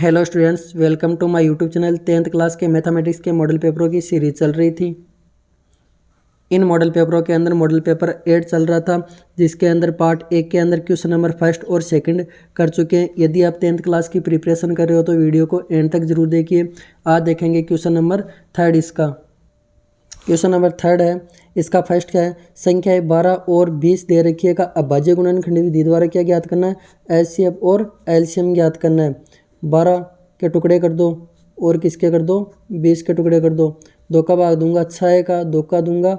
Hello students, welcome to my YouTube channel. 10th class के mathematics के model पेपरों की सीरीज चल रही थी। इन मॉडल पेपरों के अंदर मॉडल पेपर 8 चल रहा था, जिसके अंदर पार्ट 1 के अंदर क्वेश्चन नंबर फर्स्ट और सेकंड कर चुके हैं। यदि आप 10th क्लास की प्रिपरेशन कर रहे हो तो वीडियो को एंड तक जरूर देखिए। आज देखेंगे क्वेश्चन नंबर थर्ड। इसका क्वेश्चन नंबर थर्ड है। इसका फर्स्ट क्या है, संख्या 12 और 20 दे रखी है का अभाज्य गुणनखंड विधि द्वारा क्या ज्ञात करना है, एचसीएफ और एलसीएम ज्ञात करना है। 12 के टुकड़े कर दो और किसके कर दो, 20 के टुकड़े कर दो। 2 का भाग दूंगा 6 आएगा, 2 का दूंगा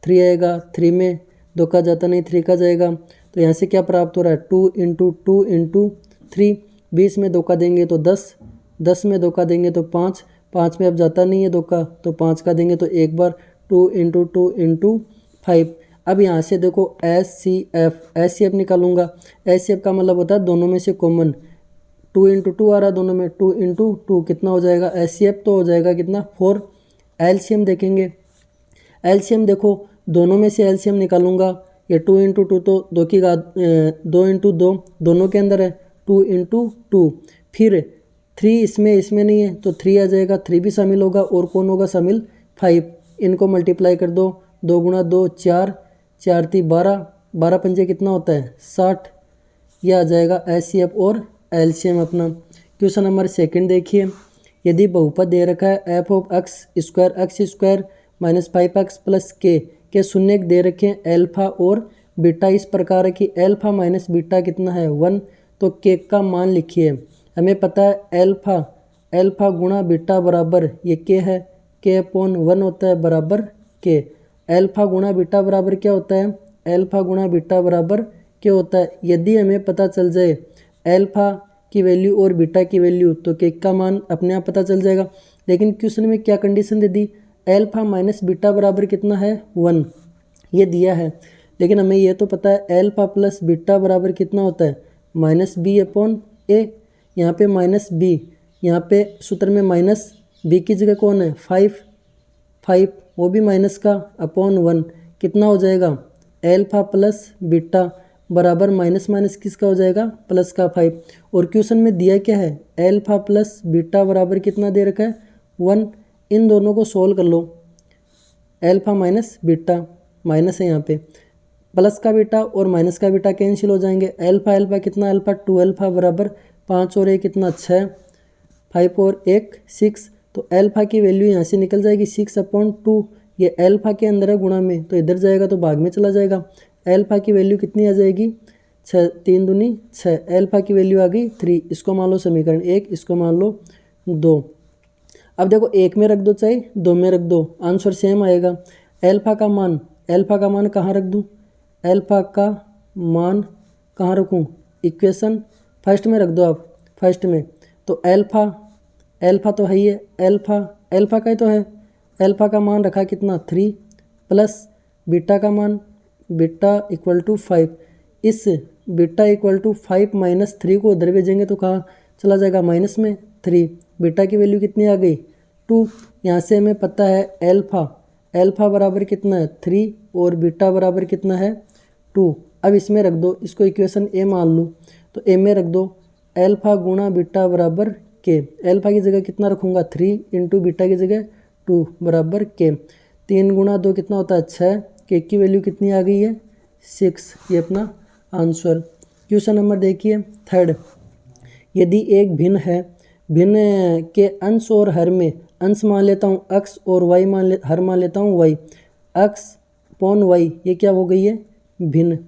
3 आएगा, 3 में 2 का जाता नहीं, 3 का जाएगा। तो यहाँ से क्या प्राप्त हो रहा है, 2 इंटू 2 इंटू 3। 20 में 2 का देंगे तो 10, 10 में 2 का देंगे तो 5, 5 में अब जाता नहीं है 2 का, तो 5 का देंगे तो एक बार 2 इंटू 2 इंटू 5। अब यहाँ से देखो एच सी एफ निकालूंगा। एच सी एफ का मतलब होता है दोनों में से कॉमन। 2 इंटू 2 आ रहा है दोनों में, 2 इंटू 2 कितना हो जाएगा, एच सी एफ तो हो जाएगा कितना 4। एलसीएम देखेंगे, एलसीएम देखो दोनों में से एलसीएम निकालूंगा। ये 2 इंटू 2 तो 2 की घात 2 इंटू 2 दोनों के अंदर है, 2 इंटू 2। फिर 3 इसमें नहीं है तो 3 आ जाएगा, 3 भी शामिल होगा और कौन होगा शामिल, 5। इनको मल्टीप्लाई कर दो, 2 गुणा 2 4, 4 3 12, 12 पंजे कितना होता है 60। यह आ जाएगा एचसीएफ और एलसीएम अपना। क्वेश्चन नंबर सेकंड देखिए। यदि बहुपद दे रखा है F of x square minus 5x plus के शून्य दे रखे हैं एल्फा और बीटा इस प्रकार है कि एल्फा माइनस बीटा कितना है 1। तो के का मान लिखिए। हमें पता है एल्फा गुणा बीटा बराबर ये के है, के अपॉन 1 होता है बराबर के। एल्फा गुणा बीटा बराबर क्या होता है, एल्फा गुणा बीटा बराबर क्या होता है। यदि हमें पता चल जाए एल्फा की वैल्यू और बीटा की वैल्यू तो के का मान अपने आप पता चल जाएगा। लेकिन क्वेश्चन में क्या कंडीशन दे दी, एल्फा माइनस बीटा बराबर कितना है 1, ये दिया है। लेकिन हमें ये तो पता है एल्फा प्लस बीटा बराबर कितना होता है माइनस बी अपॉन ए। यहाँ पे माइनस बी, यहाँ पे सूत्र में माइनस बी की जगह कौन है 5, वो भी माइनस का अपॉन 1 कितना हो जाएगा, एल्फा प्लस बीटा बराबर माइनस माइनस किसका हो जाएगा प्लस का 5। और क्वेश्चन में दिया क्या है, एल्फा प्लस बीटा बराबर कितना दे रखा है 1। इन दोनों को सोल्व कर लो, एल्फा माइनस बीटा माइनस है यहाँ पे, प्लस का बीटा और माइनस का बीटा कैंसिल हो जाएंगे। एल्फा कितना, एल्फा 2 एल्फा बराबर 5 और 1 कितना 6, 5 और 1 6। तो एल्फा की वैल्यू यहाँ से निकल जाएगी 6 अपॉन 2। ये एल्फा के अंदर है गुणा में, तो इधर जाएगा तो भाग में चला जाएगा। एल्फा की वैल्यू कितनी आ जाएगी 6, 3 दूनी 6। एल्फा की वैल्यू आ गई 3। इसको मान लो समीकरण 1, इसको मान लो 2। अब देखो 1 में रख दो चाहे 2 में रख दो, आंसर सेम आएगा। एल्फा का मान कहाँ रख दूँ, एल्फा का मान कहाँ रखूँ, इक्वेशन फर्स्ट में रख दो आप, फर्स्ट में। तो एल्फा तो है ही है, एल्फा का ही तो है। एल्फा का मान रखा कितना 3 प्लस बीटा का मान, बीटा इक्वल टू 5। इस बीटा इक्वल टू 5 माइनस 3 को उधर भेजेंगे तो कहाँ चला जाएगा माइनस में 3। बीटा की वैल्यू कितनी आ गई 2। यहाँ से हमें पता है एल्फा बराबर कितना है 3 और बीटा बराबर कितना है 2। अब इसमें रख दो, इसको इक्वेशन ए मान लो, तो ए में रख दो एल्फा गुणा बीटा बराबर के। एल्फा की जगह कितना रखूँगा 3 इंटू बीटा की जगह 2 बराबर के। 3 गुणा 2 कितना होता है 6, के की वैल्यू कितनी आ गई है 6। ये अपना आंसर। क्वेश्चन नंबर देखिए थर्ड। यदि एक भिन्न है, भिन्न के अंश और हर में, अंश मान लेता हूँ x और y हर मान लेता हूँ y, x अपॉन y ये क्या हो गई है भिन्न।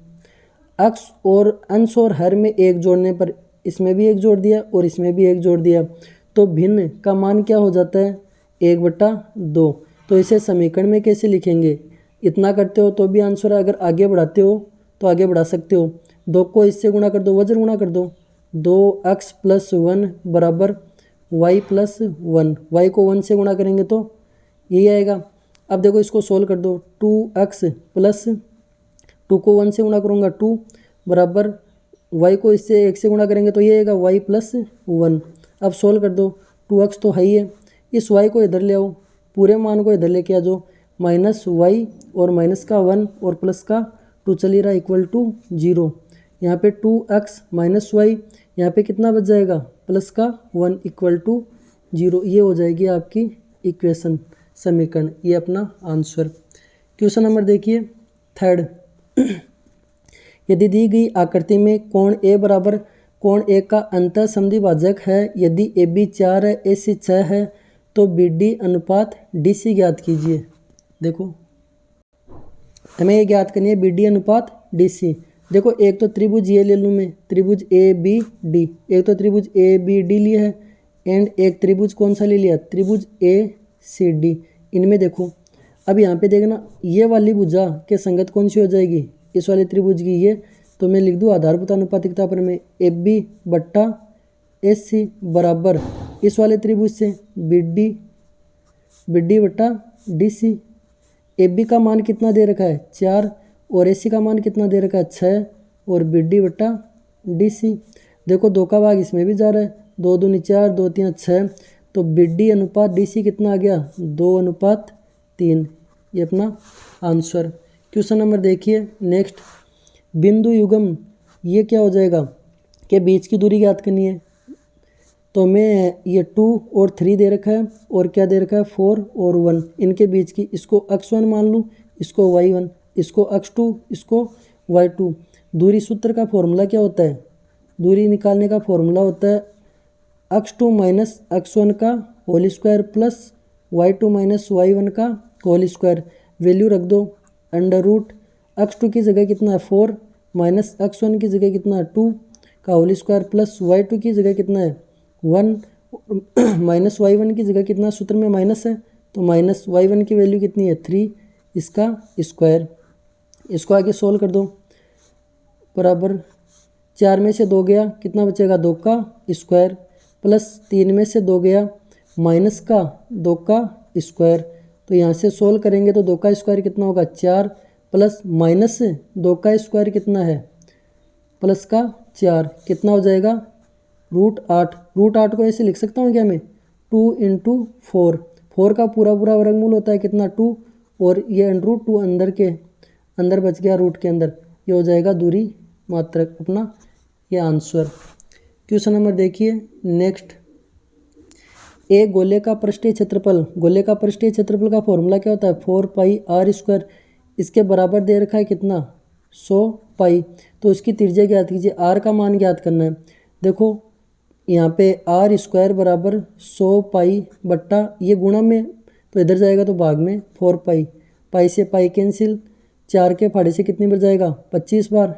x और अंश और हर में एक जोड़ने पर इसमें भी एक जोड़ दिया और इसमें भी एक जोड़ दिया, तो भिन्न का मान क्या हो जाता है 1/2। तो इसे समीकरण में कैसे लिखेंगे, इतना करते हो तो भी आंसर है, अगर आगे बढ़ाते हो तो आगे बढ़ा सकते हो। 2 को इससे गुणा कर दो, वजन गुणा कर दो, 2x प्लस 1 बराबर y प्लस 1। y को 1 से गुणा करेंगे तो यही आएगा। अब देखो इसको सोल्व कर दो, 2x प्लस 2 को 1 से गुणा करूँगा 2 बराबर y को इससे 1 से गुणा करेंगे तो ये आएगा y प्लस 1। अब सोल्व कर दो, 2x तो है ही है, इस y को इधर ले आओ, पूरे मान को इधर लेके आ जाओ, माइनस वाई और माइनस का 1 और प्लस का 2 चली रहा इक्वल टू 0। यहाँ पे 2x माइनस वाई, यहाँ पे कितना बच जाएगा प्लस का 1 इक्वल टू 0। ये हो जाएगी आपकी इक्वेशन, समीकरण, ये अपना आंसर। क्वेश्चन नंबर देखिए थर्ड। यदि दी गई आकृति में कोण ए बराबर कोण ए का अंतः समद्विभाजक है, यदि ए बी 4 है, ए सी 6 है, तो बी डी अनुपात डी सी ज्ञात कीजिए। देखो हमें ये ज्ञात करनी है बी डी अनुपात डी सी। देखो एक तो त्रिभुज ये ले लूँ मैं, त्रिभुज ए बी डी, एक तो त्रिभुज ए बी डी लिया है, एंड एक त्रिभुज कौन सा ले लिया, त्रिभुज ए सी डी। इनमें देखो अब यहाँ पे देखना ये वाली भुजा के संगत कौन सी हो जाएगी, इस वाले त्रिभुज की। ये तो मैं लिख दूँ आधारभूत अनुपातिकता पर में ए बी बट्टा एस सी बराबर इस वाले त्रिभुज से बी डी बट्टा डी सी। ए बी का मान कितना दे रखा है 4, और ए सी का मान कितना दे रखा है 6, और बी डी बट्टा डी सी। देखो 2 का भाग इसमें भी जा रहा है, 2 दूनी 4, 2 3 6, तो बी डी अनुपात डी सी कितना आ गया 2:3। ये अपना आंसर। क्वेश्चन नंबर देखिए नेक्स्ट। बिंदु युग्म ये क्या हो जाएगा कि बीच की दूरी ज्ञात करनी है। तो मैं ये 2 और 3 दे रखा है, और क्या दे रखा है 4 और 1, इनके बीच की इसको x1 मान लूँ, इसको y1, इसको x2, इसको y2। दूरी सूत्र का फॉर्मूला क्या होता है, दूरी निकालने का फॉर्मूला होता है x2 माइनस x1 का whole square plus y2 minus y1 का होल स्क्वायर। वैल्यू रख दो, अंडर रूट x2 की जगह कितना है 4, माइनस x1 की जगह कितना है 2 का होल स्क्वायर, प्लस y2 की जगह कितना है 1, माइनस y1 की जगह कितना, सूत्र में माइनस है तो माइनस y1 की वैल्यू कितनी है 3, इसका स्क्वायर। इसको आगे सोल्व कर दो, बराबर 4 में से 2 गया कितना बचेगा 2 का स्क्वायर, प्लस 3 में से 2 गया माइनस का 2 का स्क्वायर। तो यहाँ से सोल्व करेंगे तो 2 का स्क्वायर कितना होगा 4, प्लस माइनस 2 का स्क्वायर कितना है प्लस का 4, कितना हो जाएगा √8। √8 को ऐसे लिख सकता हूँ क्या मैं 2 × 4, 4 का पूरा वर्गमूल होता है कितना 2, और ये √2 अंदर बच गया रूट के अंदर, ये हो जाएगा दूरी मात्रक, अपना ये आंसर। क्वेश्चन नंबर देखिए नेक्स्ट। एक गोले का पृष्ठीय क्षेत्रफल, गोले का पृष्ठीय क्षेत्रफल का फॉर्मूला क्या होता है 4πr²। इसके बराबर दे रखा है कितना 100 पाई, तो उसकी त्रिज्या ज्ञात कीजिए। r का मान ज्ञात करना है। देखो यहाँ पे r² बराबर 100 पाई बट्टा ये गुणा में, तो इधर जाएगा तो भाग में 4 पाई, पाई से पाई कैंसिल, 4 के फाड़े से कितनी बार जाएगा 25 बार,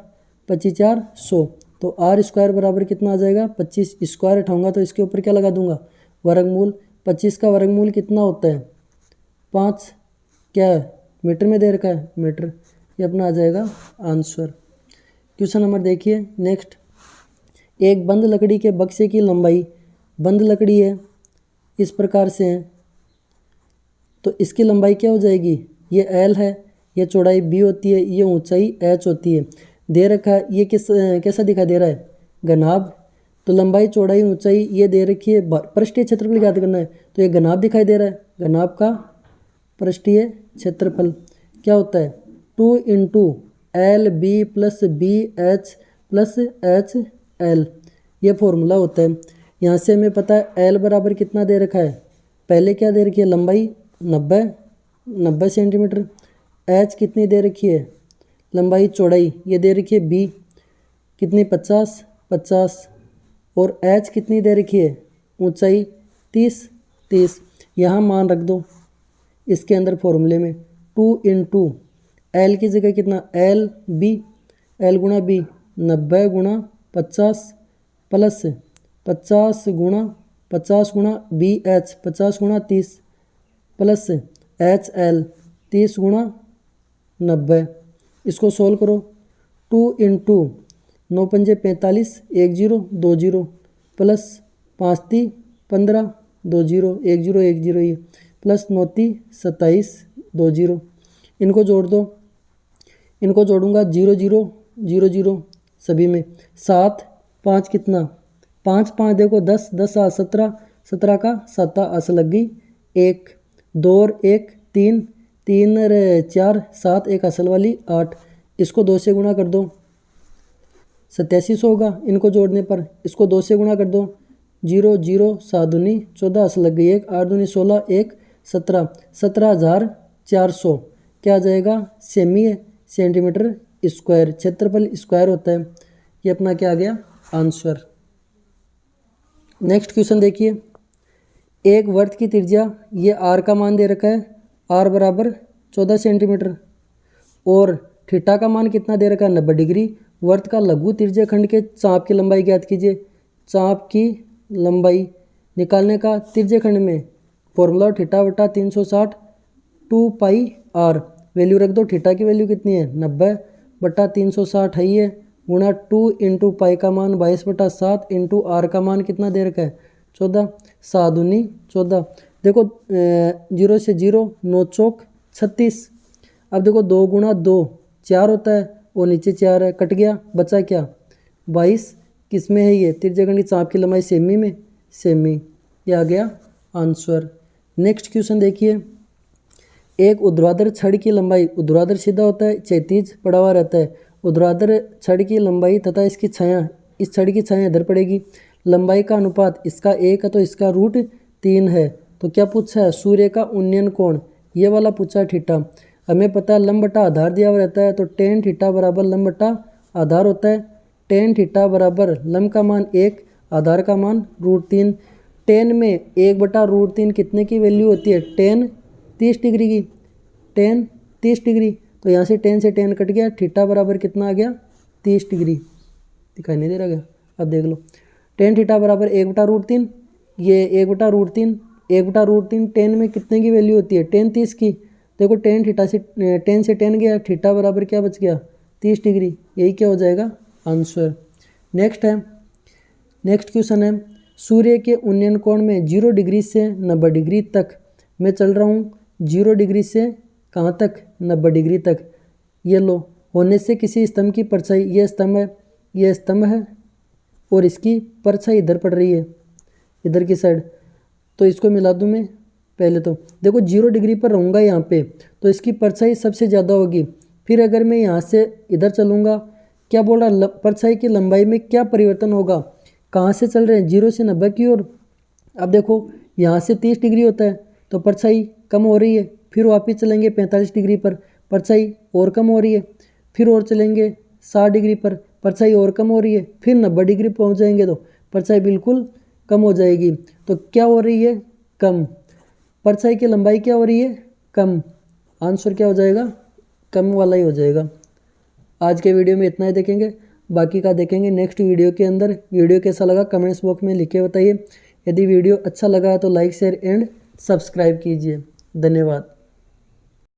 25 4 100, तो r² बराबर कितना आ जाएगा 25। स्क्वायर उठाऊंगा तो इसके ऊपर क्या लगा दूंगा वर्गमूल। 25 का वर्गमूल कितना होता है 5, क्या है मीटर में दे रखा है मीटर, ये अपना आ जाएगा आंसर। क्वेश्चन नंबर देखिए नेक्स्ट। एक बंद लकड़ी के बक्से की लंबाई, बंद लकड़ी है इस प्रकार से है, तो इसकी लंबाई क्या हो जाएगी, ये L है, ये चौड़ाई B होती है, ये ऊंचाई H होती है। दे रखा है ये कैसा दिखाई दे रहा है घनाभ, तो लंबाई चौड़ाई ऊंचाई ये दे रखी है। पृष्ठीय क्षेत्रफल ज्ञात करना है, तो ये घनाभ दिखाई दे रहा है, घनाभ का पृष्ठीय क्षेत्रफल क्या होता है 2 × LB + BH + HL, ये फॉर्मूला होता है। यहाँ से हमें पता है L बराबर कितना दे रखा है, पहले क्या दे रखी है लंबाई 90 सेंटीमीटर, H कितनी दे रखी है लंबाई चौड़ाई ये दे रखी है B कितनी 50, और H कितनी दे रखी है ऊंचाई 30। यहाँ मान रख दो इसके अंदर फॉर्मूले में 2 × L की जगह कितना LB, L गुणा B 90 गुणा 50 प्लस 50 गुणा BH 50 गुणा 30 प्लस HL 30 गुणा 90। इसको सोल्व करो 2 × 9 पंजे 45 1 0 2 0 प्लस 5 3 15 2 0 1 0 1 0 ये प्लस 9 3 27 2 0। इनको जोड़ दो, इनको जोड़ूंगा 0 0 0 0 सभी में, 7 5 कितना 5 5 देखो 10 10 17 17 का 7 अस लग गई 1 2 और 1 3 3 और 4 7 एक असल वाली 8। इसको 2 से गुणा कर दो 8700 होगा इनको जोड़ने पर, इसको 2 से गुणा कर दो जीरो जीरो 7 दूनी 14 से लग गई 1, 8 दूनी 16, 1 17, 17,400 क्या आ जाएगा सेमी है सेंटीमीटर स्क्वायर। क्षेत्रफल स्क्वायर होता है। ये अपना क्या आ गया आंसर। नेक्स्ट क्वेश्चन देखिए, एक वर्त की त्रिज्या ये आर का मान दे रखा है, आर बराबर 14 सेंटीमीटर और थीटा का मान कितना दे रखा है 90 डिग्री। वर्त का लघु त्रिज्या खंड के चाप की लंबाई ज्ञात कीजिए। चाप की लंबाई निकालने का त्रिज्या खंड में फॉर्मूला थीटा बटा 360 2 पाई आर। वैल्यू रख दो, थीटा की वैल्यू कितनी है 90 बटा 360 है ये गुणा 2 इंटू पाई का मान 22 बटा 7 इंटू आर का मान कितना दे रखा है 14, 7 दूनी 14। देखो 0 से 0 9 चौक 36। अब देखो 2 गुणा 2 4 होता है और नीचे 4 है, कट गया, बचा क्या 22। किस में है ये त्रिज्या खंड की चाप की लंबाई सेमी में, सेमी। ये आ गया आंसर। नेक्स्ट क्वेश्चन देखिए, एक ऊर्ध्वाधर छड़ की लंबाई, ऊर्ध्वाधर सीधा होता है क्षैतिज पड़ा हुआ रहता है, ऊर्ध्वाधर छड़ की लंबाई तथा इसकी छाया, इस छड़ की छाया इधर पड़ेगी। लंबाई का अनुपात इसका 1 है तो इसका रूट 3 है। तो क्या पूछा है सूर्य का उन्नयन कोण, ये वाला पूछा है थीटा। हमें पता है लंब बटा आधार दिया हुआ रहता है तो टेन थीटा बराबर लंब बटा आधार होता है। टेन थीटा बराबर लंब का मान 1, आधार का मान √3। टेन में 1 बटा √3 कितने की वैल्यू होती है टेन 30 डिग्री की, टेन 30 डिग्री। तो यहाँ से टेन से टेन कट गया, थीटा बराबर कितना आ गया 30 डिग्री। दिखाई नहीं दे रहा क्या, अब देख लो। टेन थीटा बराबर 1 बटा √3, ये 1 बटा √3, 1 बटा √3 टेन में कितने की वैल्यू होती है टेन 30 की। देखो टेन थीटा से टेन से टेन गया, थीटा बराबर क्या बच गया 30 डिग्री। यही क्या हो जाएगा आंसर। नेक्स्ट है, नेक्स्ट क्वेश्चन है, सूर्य के उन्नयन कोण में 0 डिग्री से 90 डिग्री तक मैं चल रहा हूँ। 0 डिग्री से कहाँ तक 90 डिग्री तक। ये लो होने से किसी स्तंभ की परछाई, ये स्तंभ है, ये स्तंभ है और इसकी परछाई इधर पड़ रही है इधर की साइड। तो इसको मिला दूँ मैं पहले। तो देखो 0 डिग्री पर रहूँगा यहाँ पे तो इसकी परछाई सबसे ज़्यादा होगी। फिर अगर मैं यहाँ से इधर चलूँगा, क्या बोल रहा परछाई की लंबाई में क्या परिवर्तन होगा। कहाँ से चल रहे हैं 0 से 90 की ओर। अब देखो यहाँ से 30 डिग्री होता है तो परछाई कम हो रही है। फिर वापस चलेंगे 45 डिग्री पर, परछाई और कम हो रही है। फिर और चलेंगे 60 डिग्री पर, परछाई और कम हो रही है। फिर 90 डिग्री पहुँच जाएंगे तो परछाई बिल्कुल कम हो जाएगी। तो क्या हो रही है कम, परछाई की लंबाई क्या हो रही है कम। आंसर क्या हो जाएगा कम वाला ही हो जाएगा। आज के वीडियो में इतना ही देखेंगे, बाकी का देखेंगे नेक्स्ट वीडियो के अंदर। वीडियो कैसा लगा कमेंट्स बॉक्स में लिख के बताइए। यदि वीडियो अच्छा लगा है तो लाइक शेयर एंड सब्सक्राइब कीजिए। धन्यवाद।